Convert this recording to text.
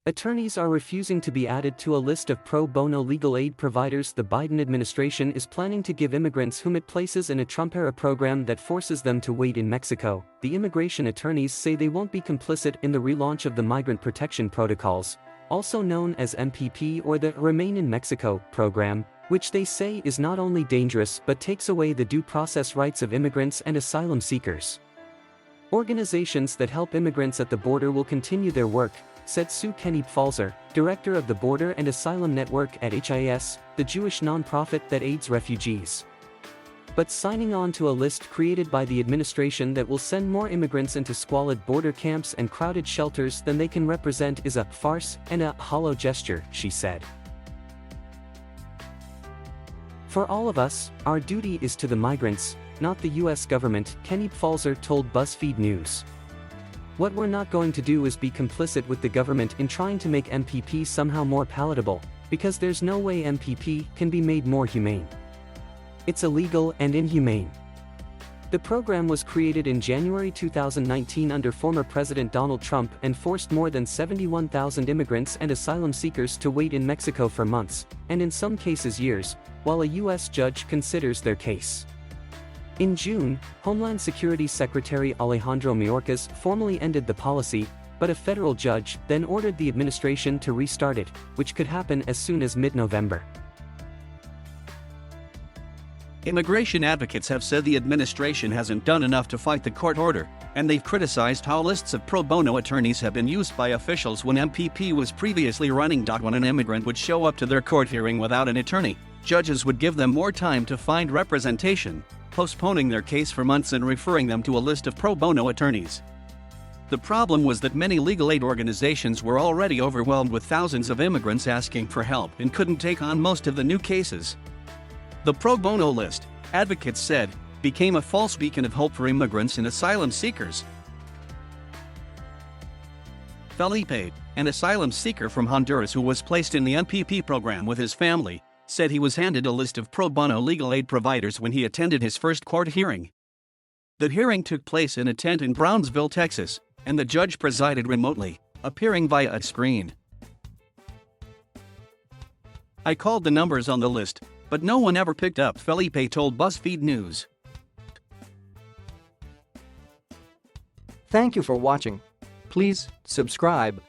Attorneys are refusing to be added to a list of pro bono legal aid providers. The Biden administration is planning to give immigrants whom it places in a Trump-era program that forces them to wait in Mexico. The immigration attorneys say they won't be complicit in the relaunch of the Migrant Protection Protocols, also known as MPP or the Remain in Mexico program, which they say is not only dangerous but takes away the due process rights of immigrants and asylum seekers. Organizations that help immigrants at the border will continue their work, said Sue Keniep-Falzer, director of the Border and Asylum Network at HIS, the Jewish nonprofit that aids refugees. But signing on to a list created by the administration that will send more immigrants into squalid border camps and crowded shelters than they can represent is a farce and a hollow gesture, she said. For all of us, our duty is to the migrants, not the U.S. government, Keniep-Falzer told BuzzFeed News. What we're not going to do is be complicit with the government in trying to make MPP somehow more palatable, because there's no way MPP can be made more humane. It's illegal and inhumane. The program was created in January 2019 under former President Donald Trump and forced more than 71,000 immigrants and asylum seekers to wait in Mexico for months, and in some cases years, while a U.S. judge considers their case. In June, Homeland Security Secretary Alejandro Mayorkas formally ended the policy, but a federal judge then ordered the administration to restart it, which could happen as soon as mid-November. Immigration advocates have said the administration hasn't done enough to fight the court order, and they've criticized how lists of pro bono attorneys have been used by officials when MPP was previously running. When an immigrant would show up to their court hearing without an attorney, judges would give them more time to find representation, postponing their case for months and referring them to a list of pro bono attorneys. The problem was that many legal aid organizations were already overwhelmed with thousands of immigrants asking for help and couldn't take on most of the new cases. The pro bono list, advocates said, became a false beacon of hope for immigrants and asylum seekers. Felipe, an asylum seeker from Honduras who was placed in the MPP program with his family, said he was handed a list of pro bono legal aid providers when he attended his first court hearing. The hearing took place in a tent in Brownsville, Texas, and the judge presided remotely, appearing via a screen. "I called the numbers on the list, but no one ever picked up," Felipe told BuzzFeed News. Thank you for watching. Please subscribe.